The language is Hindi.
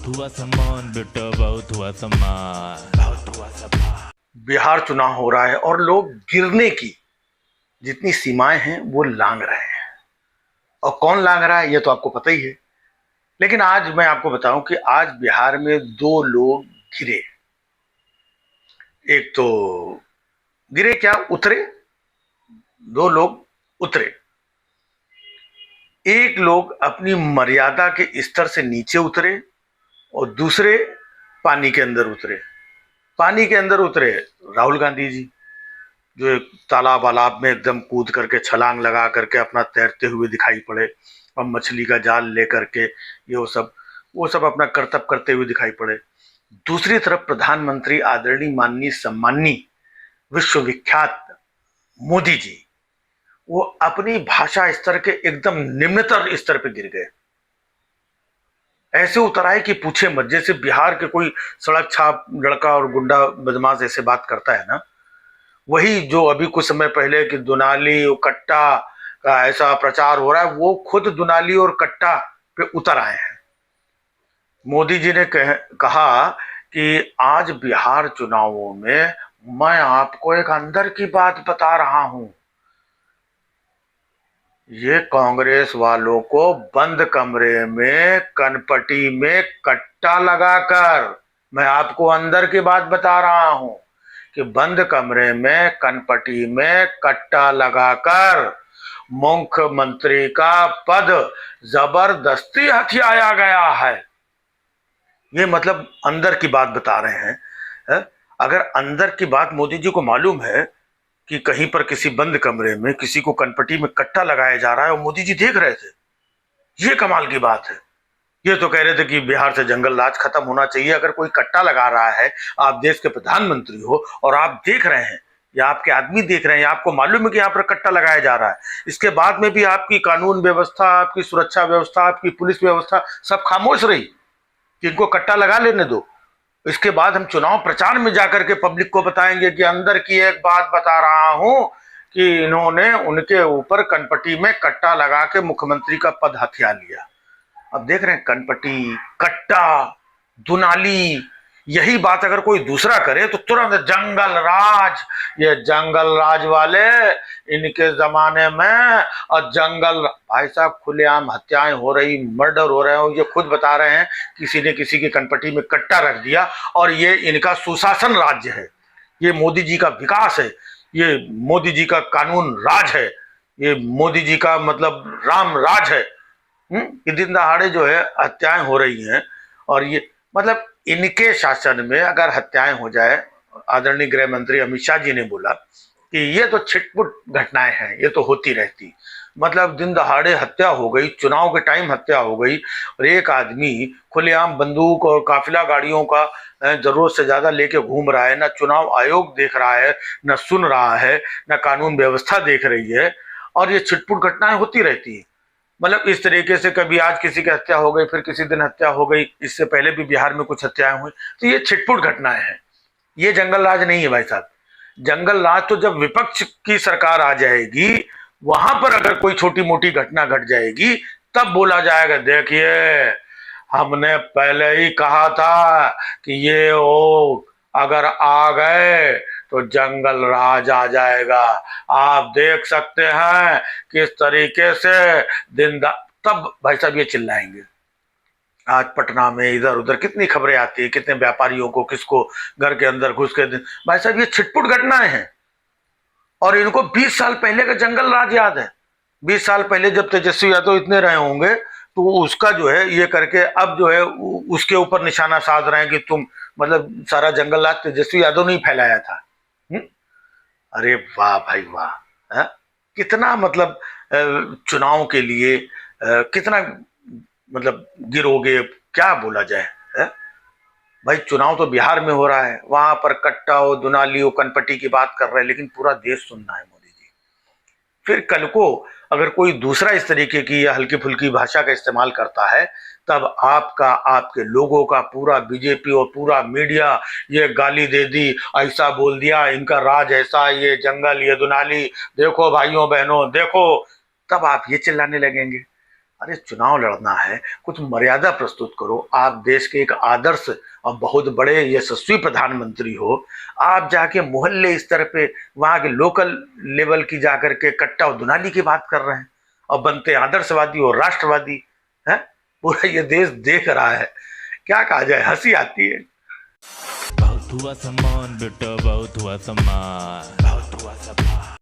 बहुत हुआ सम्मान बेटा, बहुत हुआ सम्मान, बहुत हुआ सम्मान। बिहार चुनाव हो रहा है और लोग गिरने की जितनी सीमाएं हैं वो लांघ रहे हैं। और कौन लांघ रहा है ये तो आपको पता ही है। लेकिन आज मैं आपको बताऊं कि आज बिहार में दो लोग गिरे। एक तो गिरे क्या, उतरे। दो लोग उतरे। एक लोग अपनी मर्यादा के स्तर से नीचे उतरे और दूसरे पानी के अंदर उतरे। पानी के अंदर उतरे राहुल गांधी जी, जो एक तालाब वालाब में एकदम कूद करके छलांग लगा करके अपना तैरते हुए दिखाई पड़े और मछली का जाल लेकर के ये वो सब अपना करतब करते हुए दिखाई पड़े। दूसरी तरफ प्रधानमंत्री आदरणीय माननीय सम्माननीय विश्वविख्यात मोदी जी, वो अपनी भाषा स्तर के एकदम निम्नतर स्तर पे गिर गए। ऐसे उतर आए कि पूछे मत। जैसे बिहार के कोई सड़क छाप लड़का और गुंडा बदमाश ऐसे बात करता है ना, वही जो अभी कुछ समय पहले कि दुनाली और कट्टा का ऐसा प्रचार हो रहा है, वो खुद दुनाली और कट्टा पे उतर आए हैं। मोदी जी ने कहा कि आज बिहार चुनावों में मैं आपको एक अंदर की बात बता रहा हूं। ये कांग्रेस वालों को बंद कमरे में कनपटी में कट्टा लगाकर, मैं आपको अंदर की बात बता रहा हूं कि बंद कमरे में कनपटी में कट्टा लगाकर मुख्यमंत्री का पद जबरदस्ती हथियाया गया है। ये मतलब अंदर की बात बता रहे हैं। है? अगर अंदर की बात मोदी जी को मालूम है कि कहीं पर किसी बंद कमरे में किसी को कनपटी में कट्टा लगाया जा रहा है और मोदी जी देख रहे थे, ये कमाल की बात है। ये तो कह रहे थे कि बिहार से जंगल राज खत्म होना चाहिए। अगर कोई कट्टा लगा रहा है, आप देश के प्रधानमंत्री हो और आप देख रहे हैं या आपके आदमी देख रहे हैं, आपको मालूम है कि यहाँ पर कट्टा लगाया जा रहा है, इसके बाद में भी आपकी कानून व्यवस्था, आपकी सुरक्षा व्यवस्था, आपकी पुलिस व्यवस्था सब खामोश रही कि इनको कट्टा लगा लेने दो। इसके बाद हम चुनाव प्रचार में जाकर के पब्लिक को बताएंगे कि अंदर की एक बात बता रहा हूं कि इन्होंने उनके ऊपर कनपटी में कट्टा लगा के मुख्यमंत्री का पद हथिया लिया। अब देख रहे हैं कनपटी, कट्टा, दुनाली, यही बात अगर कोई दूसरा करे तो तुरंत जंगल राज। ये जंगल राज वाले, इनके जमाने में और जंगल, भाई साहब खुलेआम हत्याएं हो रही, मर्डर हो रहे हो, ये खुद बता रहे हैं किसी ने किसी की कनपटी में कट्टा रख दिया और ये इनका सुशासन राज्य है, ये मोदी जी का विकास है, ये मोदी जी का कानून राज है, ये मोदी जी का मतलब राम राज है। कि दिन दहाड़े जो है हत्याएं हो रही हैं और ये मतलब इनके शासन में अगर हत्याएं हो जाए, आदरणीय गृह मंत्री अमित शाह जी ने बोला कि ये तो छिटपुट घटनाएं हैं, ये तो होती रहती। मतलब दिन दहाड़े हत्या हो गई, चुनाव के टाइम हत्या हो गई और एक आदमी खुलेआम बंदूक और काफिला गाड़ियों का जरूरत से ज्यादा लेके घूम रहा है, ना चुनाव आयोग देख रहा है, ना सुन रहा है, ना कानून व्यवस्था देख रही है, और ये छिटपुट घटनाएं होती रहती है। मतलब इस तरीके से कभी आज किसी की हत्या हो गई, फिर किसी दिन हत्या हो गई, इससे पहले भी बिहार में कुछ हत्याएं हुई, तो ये छिटपुट घटनाएं हैं, ये जंगल राज नहीं है भाई साहब। जंगल राज तो जब विपक्ष की सरकार आ जाएगी, वहां पर अगर कोई छोटी मोटी घटना घट जाएगी तब बोला जाएगा देखिए हमने पहले ही कहा था कि ये हो अगर आ गए तो जंगल राज आ जाएगा। आप देख सकते हैं किस तरीके से तब भाई साहब ये चिल्लाएंगे। आज पटना में इधर उधर कितनी खबरें आती है, कितने व्यापारियों को किसको घर के अंदर घुस के, भाई साहब ये छिटपुट घटनाएं हैं। और इनको 20 साल पहले का जंगल राज याद है। 20 साल पहले जब तेजस्वी यादव इतने रहे होंगे तो उसका जो है ये करके अब जो है उसके ऊपर निशाना साध रहे हैं कि तुम मतलब सारा जंगल राज तेजस्वी यादव ने ही फैलाया था। अरे वाह भाई वाह। कितना मतलब चुनाव के लिए कितना मतलब गिरोगे, क्या बोला जाए। है? भाई चुनाव तो बिहार में हो रहा है, वहां पर कट्टा हो, दुनाली हो, कनपटी की बात कर रहे हैं, लेकिन पूरा देश सुनना है मोदी जी। फिर कल को अगर कोई दूसरा इस तरीके की या हल्की फुल्की भाषा का इस्तेमाल करता है तब आपका, आपके लोगों का, पूरा बीजेपी और पूरा मीडिया ये गाली दे दी, ऐसा बोल दिया, इनका राज ऐसा, ये जंगल, ये दुनाली, देखो भाइयों बहनों देखो, तब आप ये चिल्लाने लगेंगे। अरे चुनाव लड़ना है, कुछ मर्यादा प्रस्तुत करो। आप देश के एक आदर्श और बहुत बड़े यशस्वी प्रधानमंत्री हो, आप जाके मोहल्ले स्तर पे वहां के लोकल लेवल की जाकर के कट्टा और दुनाली की बात कर रहे हैं और बनते आदर्शवादी और राष्ट्रवादी हैं। पूरा ये देश देख रहा है, क्या कहा जाए, हंसी आती है। बहुत हुआ सम्मान बेटा, बहुत हुआ सम्मान, बहुत हुआ सम्मान।